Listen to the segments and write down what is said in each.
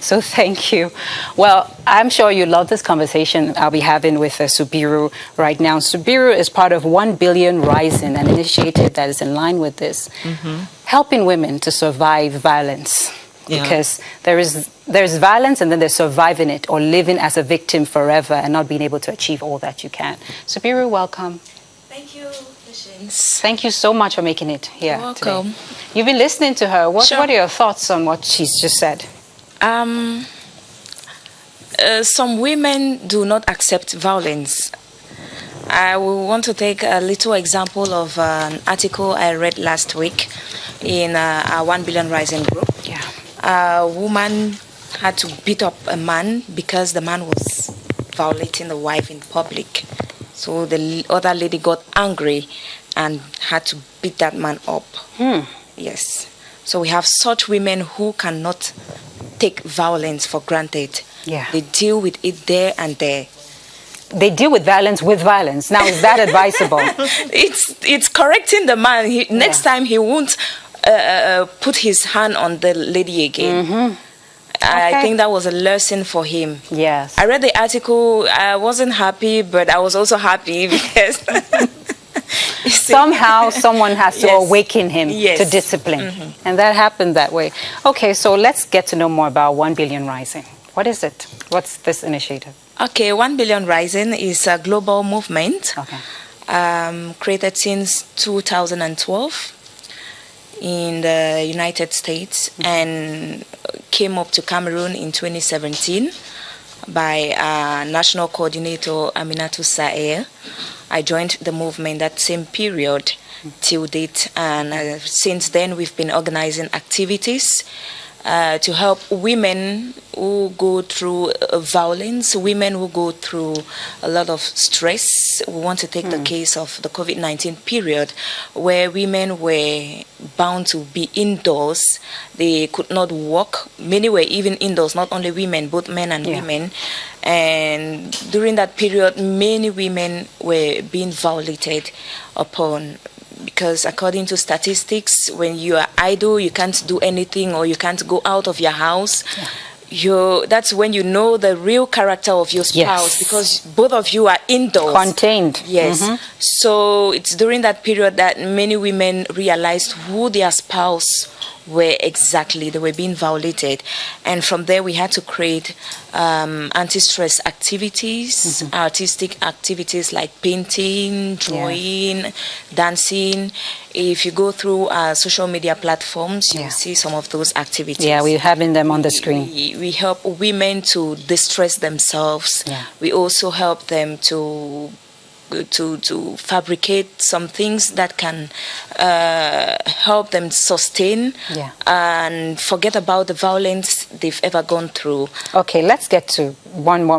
So thank you. Well, I'm sure you love this conversation I'll be having with Subiru right now. Subiru is part of 1 Billion Rising, an initiative that is in line with this, helping women to survive violence. Yeah. Because there's violence and then there's surviving it or living as a victim forever and not being able to achieve all that you can. Subiru, welcome. Thank you, Patience. Thank you so much for making it here. You're welcome. Today. You've been listening to her. What are your thoughts on what she's just said? Some women do not accept violence. I will want to take a little example of an article I read last week in our 1 Billion Rising group. Yeah. A woman had to beat up a man because the man was violating the wife in public. So the other lady got angry and had to beat that man up. Yes. So we have such women who cannot take violence for granted. Yeah. They deal with it there and there. They deal with violence. Now, is that advisable? It's correcting the man. Next time he won't put his hand on the lady again. I think that was a lesson for him. Yes. I read the article. I wasn't happy, but I was also happy because somehow someone has to awaken him to discipline. And that happened that way. Okay, so let's get to know more about 1 Billion Rising. What is it? What's this initiative? Okay, 1 Billion Rising is a global movement created since 2012 in the United States and came up to Cameroon in 2017 by National Coordinator Aminatu Saer. I joined the movement that same period till date, and since then we've been organizing activities to help women who go through violence, women who go through a lot of stress. We want to take the case of the COVID-19 period where women were bound to be indoors. They could not walk. Many were even indoors, not only women, both men and women. And during that period, many women were being violated upon. Because according to statistics, when you are idle, you can't do anything or you can't go out of your house. That's when you know the real character of your spouse, because both of you are indoors. Contained. Yes. So it's during that period that many women realized who their spouse were exactly. They were being violated. And from there, we had to create anti-stress activities, artistic activities like painting, drawing, dancing. If you go through our social media platforms, you'll see some of those activities. Yeah, we're having them on the screen. We help women to distress themselves. We also help them to fabricate some things that can help them sustain and forget about the violence they've ever gone through. Okay, let's get to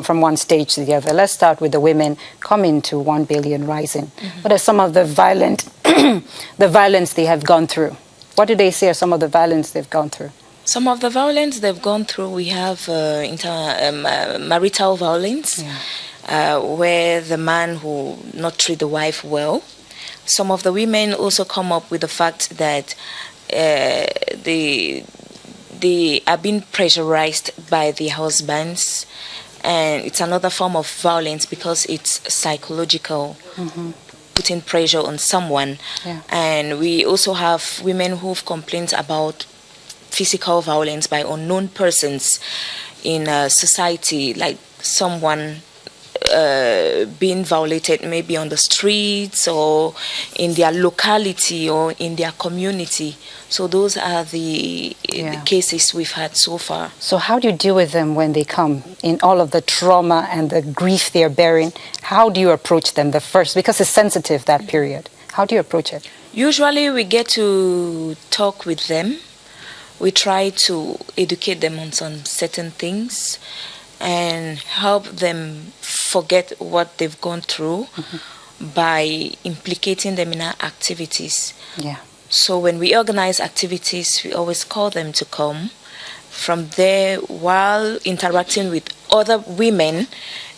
from one stage to the other. Let's start with the women coming to 1 Billion Rising. What are some of the the violence they have gone through? What do they say are some of the violence they've gone through? Some of the violence they've gone through, we have marital violence. Where the man who not treat the wife well. Some of the women also come up with the fact that they are being pressurized by their husbands, and it's another form of violence because it's psychological, putting pressure on someone. And we also have women who've complained about physical violence by unknown persons in society, like someone being violated maybe on the streets or in their locality or in their community. So those are the cases we've had so far. So how do you deal with them when they come in all of the trauma and the grief they're bearing? How do you approach them because it's sensitive, that period? How do you approach it? Usually we get to talk with them. We try to educate them on some certain things and help them forget what they've gone through by implicating them in our activities. So when we organize activities, we always call them to come. From there, while interacting with other women,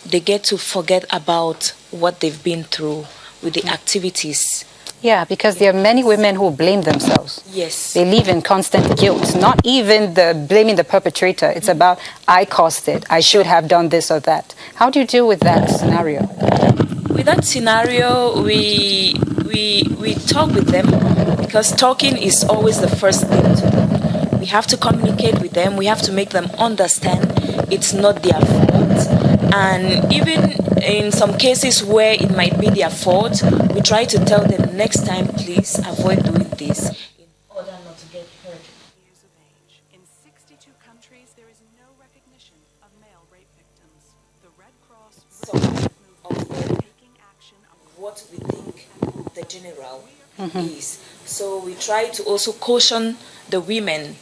they get to forget about what they've been through with the activities Yeah, because there are many women who blame themselves. Yes. They live in constant guilt, not even blaming the perpetrator. It's about, I caused it, I should have done this or that. How do you deal with that scenario? With that scenario, we talk with them, because talking is always the first thing to do. We have to communicate with them. We have to make them understand it's not their fault. And even in some cases where it might be their fault, we try to tell them, next time, please avoid doing this in order not to get hurt. Years of age. In 62 countries, there is no recognition of male rape victims. The Red Cross movement taking action on What we think the general is. So we try to also caution the women,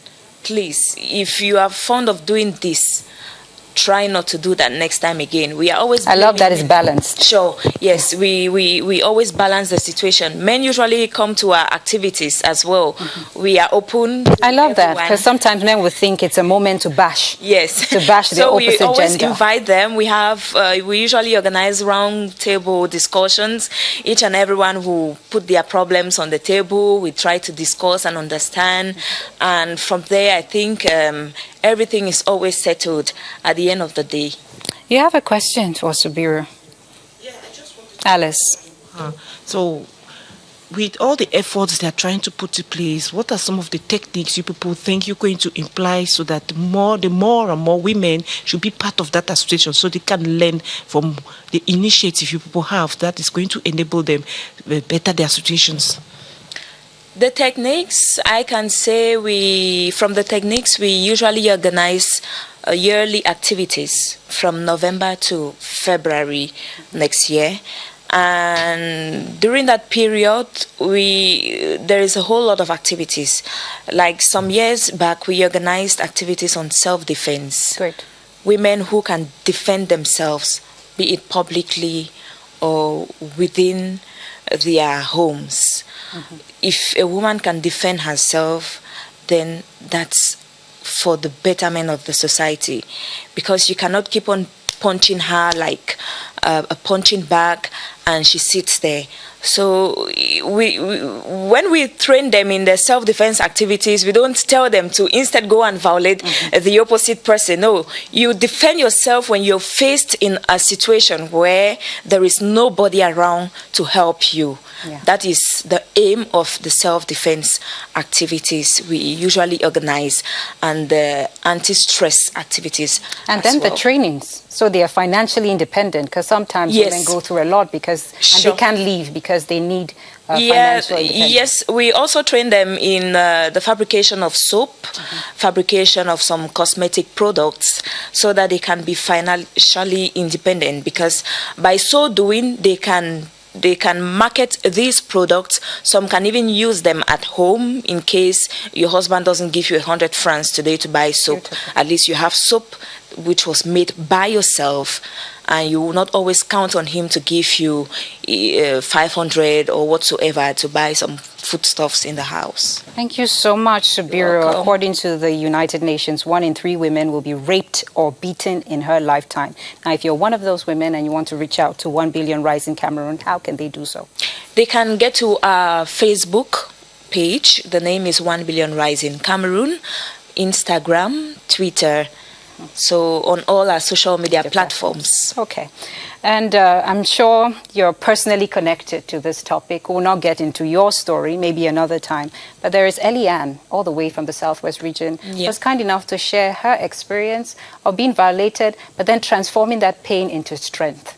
please, if you are fond of doing this, try not to do that next time again. We are always. I love that it's balanced. Sure. Yes, we always balance the situation. Men usually come to our activities as well. We are open. I love that, because sometimes men would think it's a moment to bash. Yes. To bash the opposite So we always gender. invite them. We have we usually organize round table discussions. Each and everyone who put their problems on the table, we try to discuss and understand. And from there, I think everything is always settled at the end of the day. You have a question for Subiru. Yeah, I just wanted Alice. So, with all the efforts they are trying to put in place, what are some of the techniques you people think you're going to imply so that the more and more women should be part of that association, so they can learn from the initiative you people have that is going to enable them better their situations? The techniques, I can say we usually organize yearly activities from November to February next year. And during that period, there is a whole lot of activities. Like some years back, we organized activities on self-defense. Great. Women who can defend themselves, be it publicly or within their homes. If a woman can defend herself, then that's for the betterment of the society, because you cannot keep on punching her like a punching bag and she sits there. So when we train them in the self-defense activities, we don't tell them to instead go and violate the opposite person. No, you defend yourself when you're faced in a situation where there is nobody around to help you. Yeah. That is the aim of the self-defense activities we usually organize, and the anti-stress activities. And as then well. the trainings, so they are financially independent, because sometimes Yes. women go through a lot and Sure. they can't leave because they need financial independence. Yes, we also train them in the fabrication of soap, fabrication of some cosmetic products, so that they can be financially independent, because by so doing they can market these products. Some can even use them at home in case your husband doesn't give you 100 francs today to buy soap. Beautiful. At least you have soap which was made by yourself, and you will not always count on him to give you 500 or whatsoever to buy some foodstuffs in the house. Thank you so much, Subiru. welcome. According to the United Nations, 1 in 3 women will be raped or beaten in her lifetime. Now, if you're one of those women and you want to reach out to 1 Billion Rise in Cameroon, how can they do so? They can get to our Facebook page. The name is 1 Billion Rise in Cameroon. Instagram, Twitter. So on all our social media platforms. Okay. And I'm sure you're personally connected to this topic. We'll not get into your story, maybe another time. But there is Eliane, all the way from the Southwest region, who was kind enough to share her experience of being violated, but then transforming that pain into strength.